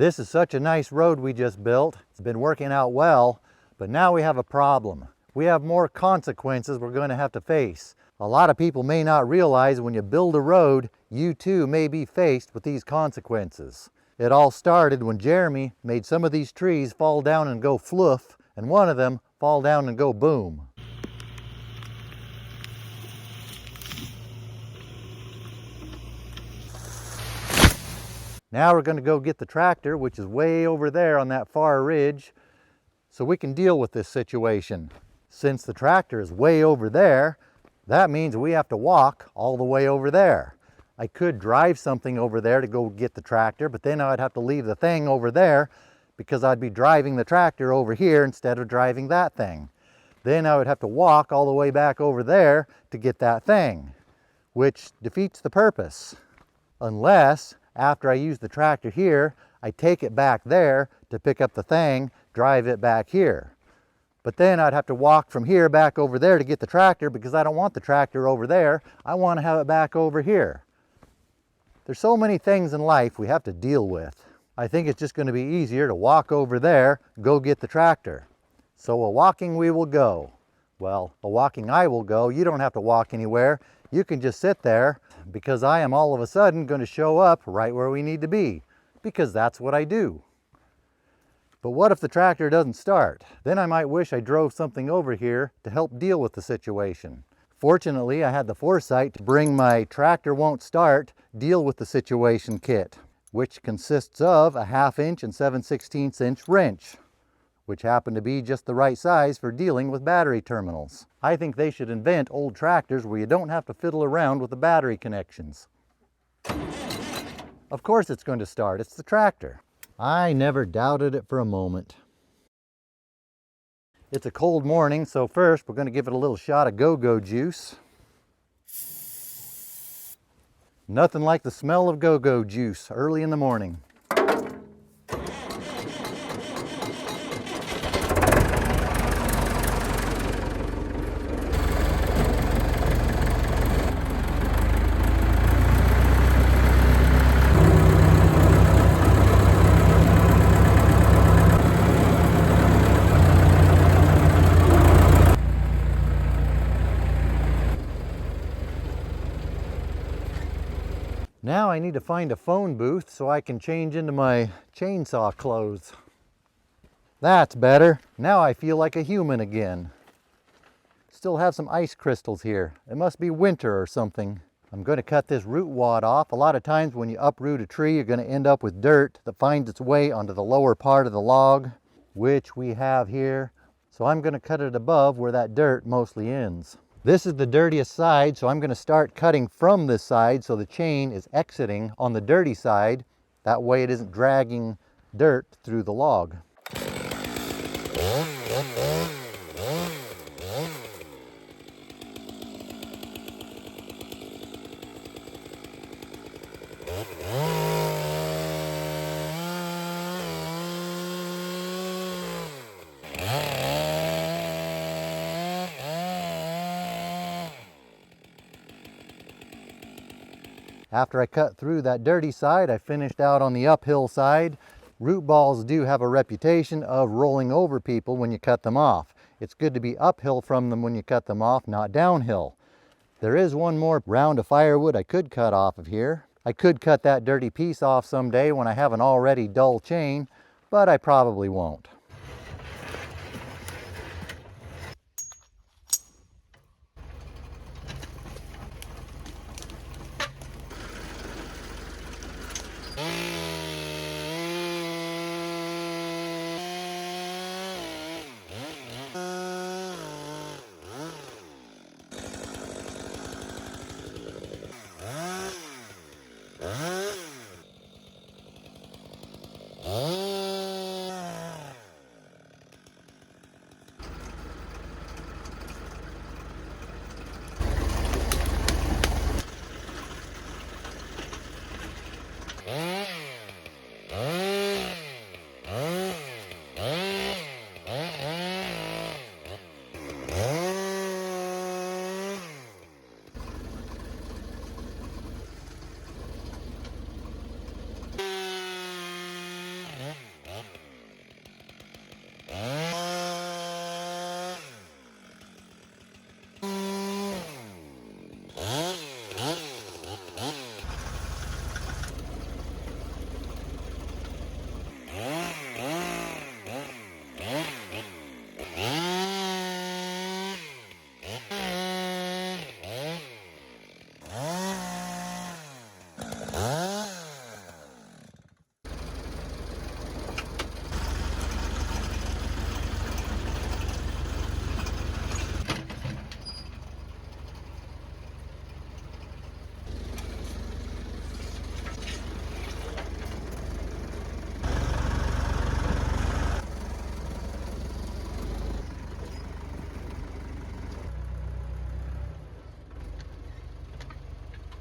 This is such a nice road we just built. It's been working out well, but now we have a problem. We have more consequences we're going to have to face. A lot of people may not realize when you build a road, you too may be faced with these consequences. It all started when Jeremy made some of these trees fall down and go fluff, and one of them fall down and go boom. Now we're going to go get the tractor, which is way over there on that far ridge, so we can deal with this situation. Since the tractor is way over there, that means we have to walk all the way over there. I could drive something over there to go get the tractor, but then I'd have to leave the thing over there because I'd be driving the tractor over here instead of driving that thing. Then I would have to walk all the way back over there to get that thing, which defeats the purpose. Unless, after I use the tractor here, I take it back there to pick up the thing, drive it back here. But then I'd have to walk from here back over there to get the tractor because I don't want the tractor over there. I want to have it back over here. There's so many things in life we have to deal with. I think it's just going to be easier to walk over there, go get the tractor. So a walking we will go. Well, a walking I will go. You don't have to walk anywhere. You can just sit there because I am all of a sudden going to show up right where we need to be because that's what I do. But what if the tractor doesn't start? Then I might wish I drove something over here to help deal with the situation. Fortunately, I had the foresight to bring my tractor won't start, deal with the situation kit, which consists of a 1/2 inch and 7/16 inch wrench, which happen to be just the right size for dealing with battery terminals. I think they should invent old tractors where you don't have to fiddle around with the battery connections. Of course it's going to start, it's the tractor. I never doubted it for a moment. It's a cold morning, so first we're going to give it a little shot of go-go juice. Nothing like the smell of go-go juice early in the morning. Now I need to find a phone booth so I can change into my chainsaw clothes. That's better. Now I feel like a human again. Still have some ice crystals here. It must be winter or something. I'm going to cut this root wad off. A lot of times when you uproot a tree, you're going to end up with dirt that finds its way onto the lower part of the log, which we have here. So I'm going to cut it above where that dirt mostly ends. This is the dirtiest side, so I'm going to start cutting from this side so the chain is exiting on the dirty side. That way it isn't dragging dirt through the log. After I cut through that dirty side, I finished out on the uphill side. Root balls do have a reputation of rolling over people when you cut them off. It's good to be uphill from them when you cut them off, not downhill. There is one more round of firewood I could cut off of here. I could cut that dirty piece off someday when I have an already dull chain, but I probably won't.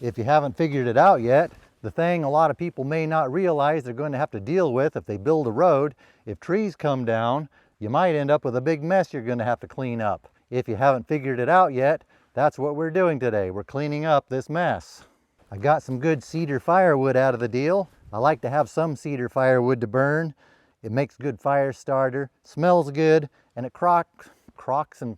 If you haven't figured it out yet, the thing a lot of people may not realize they're going to have to deal with if they build a road, if trees come down, you might end up with a big mess you're going to have to clean up. If you haven't figured it out yet, that's what we're doing today. We're cleaning up this mess. I got some good cedar firewood out of the deal. I like to have some cedar firewood to burn. It makes good fire starter, smells good, and it crocks and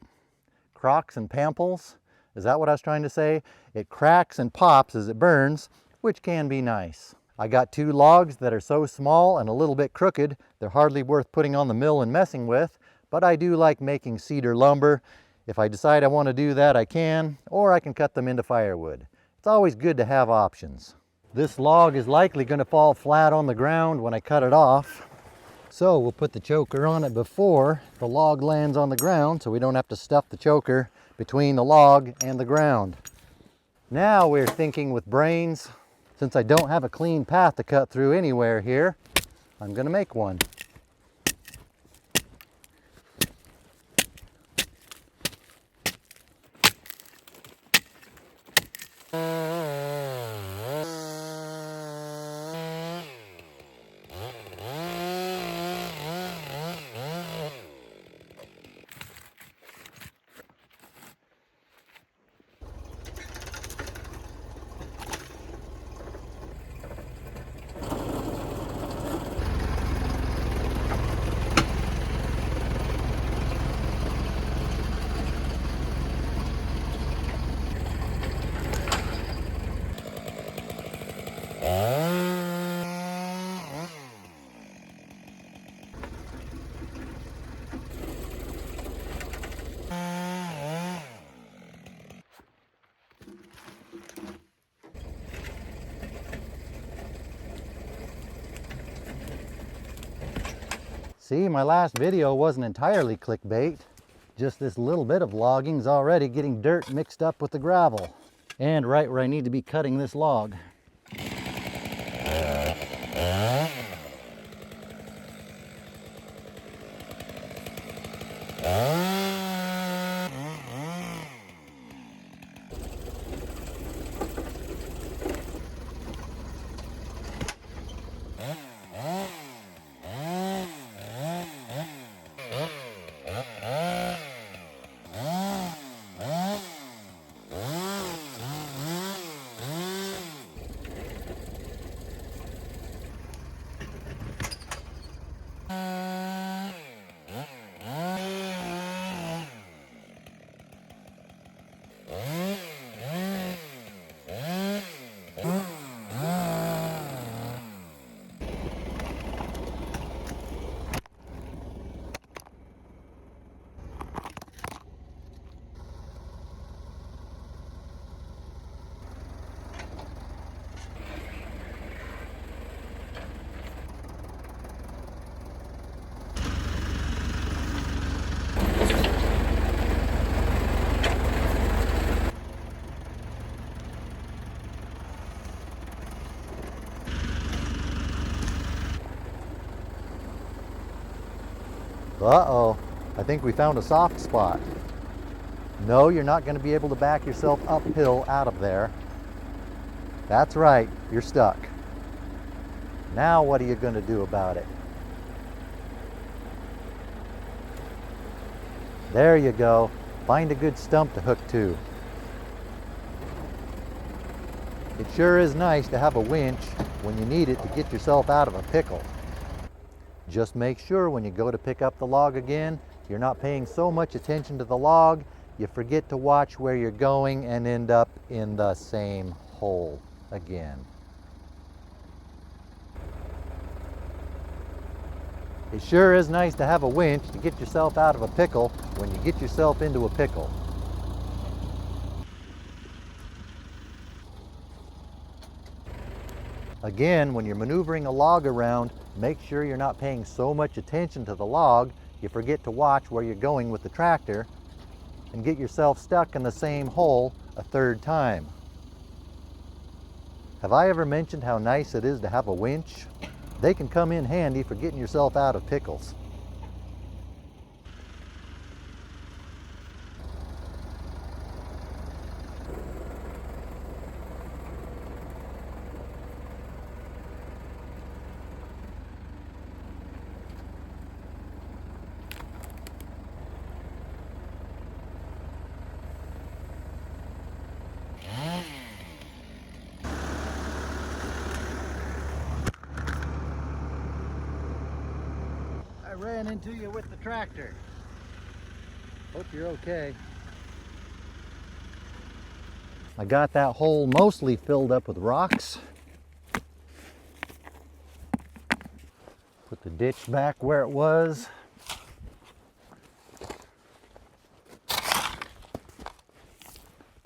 pamples. Is that what I was trying to say? It cracks and pops as it burns, which can be nice. I got 2 logs that are so small and a little bit crooked, they're hardly worth putting on the mill and messing with, but I do like making cedar lumber. If I decide I want to do that, I can, or I can cut them into firewood. It's always good to have options. This log is likely going to fall flat on the ground when I cut it off. So we'll put the choker on it before the log lands on the ground so we don't have to stuff the choker between the log and the ground. Now we're thinking with brains. Since I don't have a clean path to cut through anywhere here, I'm going to make one. See, my last video wasn't entirely clickbait. Just this little bit of logging's already getting dirt mixed up with the gravel. And right where I need to be cutting this log. Uh-oh, I think we found a soft spot. No, you're not going to be able to back yourself uphill out of there. That's right, you're stuck. Now what are you going to do about it? There you go. Find a good stump to hook to. It sure is nice to have a winch when you need it to get yourself out of a pickle. Just make sure when you go to pick up the log again, you're not paying so much attention to the log, you forget to watch where you're going and end up in the same hole again. It sure is nice to have a winch to get yourself out of a pickle when you get yourself into a pickle. Again, when you're maneuvering a log around, make sure you're not paying so much attention to the log, you forget to watch where you're going with the tractor and get yourself stuck in the same hole a third time. Have I ever mentioned how nice it is to have a winch? They can come in handy for getting yourself out of pickles. I ran into you with the tractor. Hope you're okay. I got that hole mostly filled up with rocks. Put the ditch back where it was.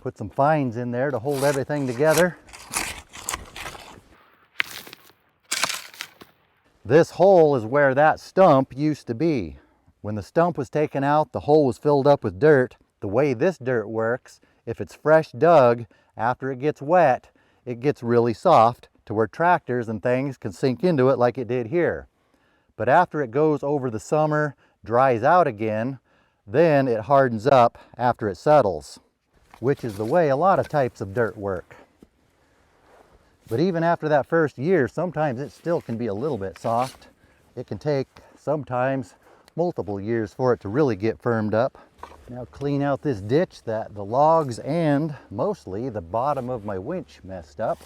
Put some fines in there to hold everything together. This hole is where that stump used to be. When the stump was taken out, the hole was filled up with dirt. The way this dirt works, if it's fresh dug, after it gets wet, it gets really soft to where tractors and things can sink into it like it did here. But after it goes over the summer, dries out again, then it hardens up after it settles, which is the way a lot of types of dirt work. But even after that first year, sometimes it still can be a little bit soft. It can take sometimes multiple years for it to really get firmed up. Now clean out this ditch that the logs and mostly the bottom of my winch messed up.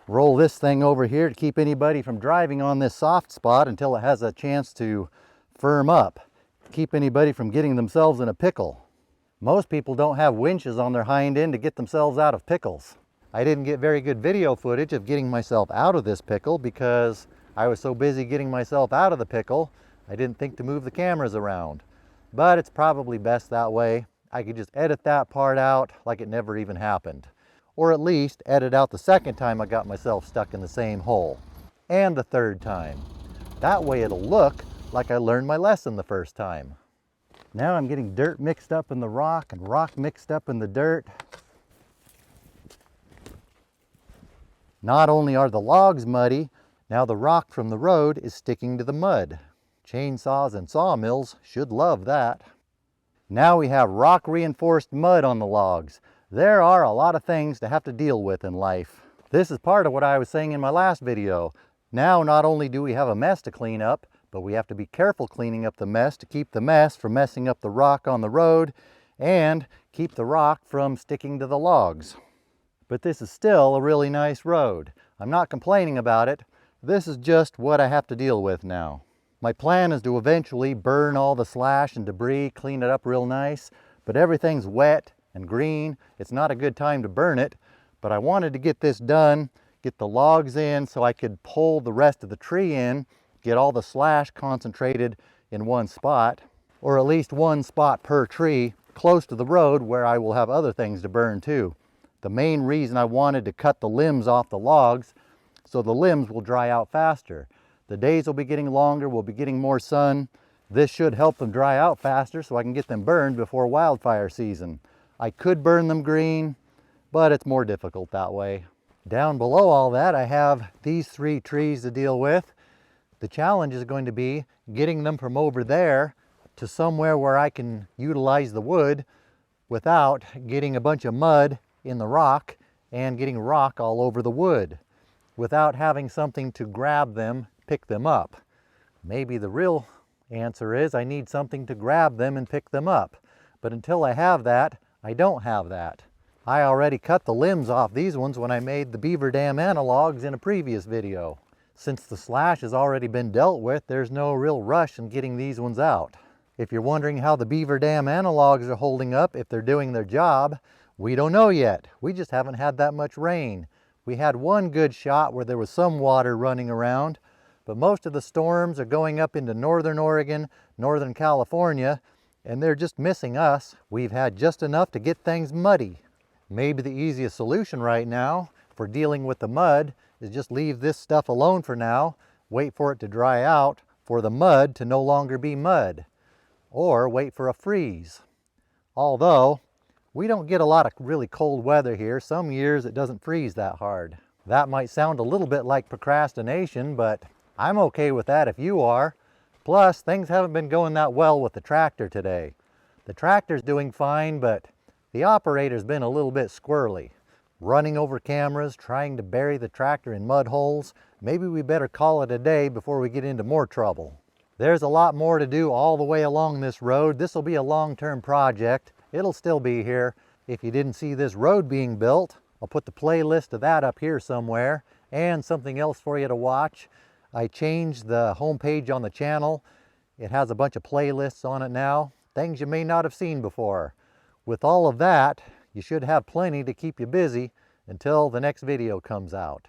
Roll this thing over here to keep anybody from driving on this soft spot until it has a chance to firm up. Keep anybody from getting themselves in a pickle. Most people don't have winches on their hind end to get themselves out of pickles. I didn't get very good video footage of getting myself out of this pickle because I was so busy getting myself out of the pickle, I didn't think to move the cameras around. But it's probably best that way. I could just edit that part out like it never even happened. Or at least edit out the second time I got myself stuck in the same hole. And the third time. That way it'll look like I learned my lesson the first time. Now I'm getting dirt mixed up in the rock and rock mixed up in the dirt. Not only are the logs muddy, now the rock from the road is sticking to the mud. Chainsaws and sawmills should love that. Now we have rock reinforced mud on the logs. There are a lot of things to have to deal with in life. This is part of what I was saying in my last video. Now not only do we have a mess to clean up, but we have to be careful cleaning up the mess to keep the mess from messing up the rock on the road and keep the rock from sticking to the logs. But this is still a really nice road. I'm not complaining about it. This is just what I have to deal with now. My plan is to eventually burn all the slash and debris, clean it up real nice, but everything's wet and green. It's not a good time to burn it, but I wanted to get this done, get the logs in so I could pull the rest of the tree in, get all the slash concentrated in one spot, or at least one spot per tree close to the road where I will have other things to burn too. The main reason I wanted to cut the limbs off the logs so the limbs will dry out faster. The days will be getting longer, we'll be getting more sun. This should help them dry out faster so I can get them burned before wildfire season. I could burn them green, but it's more difficult that way. Down below all that, I have these 3 trees to deal with. The challenge is going to be getting them from over there to somewhere where I can utilize the wood without getting a bunch of mud in the rock and getting rock all over the wood, without having something to grab them, pick them up. Maybe the real answer is I need something to grab them and pick them up. But until I have that, I don't have that. I already cut the limbs off these ones when I made the beaver dam analogs in a previous video. Since the slash has already been dealt with, there's no real rush in getting these ones out. If you're wondering how the beaver dam analogs are holding up, if they're doing their job, we don't know yet. We just haven't had that much rain. We had one good shot where there was some water running around, but most of the storms are going up into northern Oregon, northern California, and they're just missing us. We've had just enough to get things muddy. Maybe the easiest solution right now for dealing with the mud is just leave this stuff alone for now, wait for it to dry out, for the mud to no longer be mud, or wait for a freeze. Although, we don't get a lot of really cold weather here. Some years it doesn't freeze that hard. That might sound a little bit like procrastination, but I'm okay with that if you are. Plus, things haven't been going that well with the tractor today. The tractor's doing fine, but the operator's been a little bit squirrely. Running over cameras, trying to bury the tractor in mud holes. Maybe we better call it a day before we get into more trouble. There's a lot more to do all the way along this road. This will be a long-term project. It'll still be here. If you didn't see this road being built, I'll put the playlist of that up here somewhere, and something else for you to watch. I changed the homepage on the channel. It has a bunch of playlists on it now, things you may not have seen before. With all of that, you should have plenty to keep you busy until the next video comes out.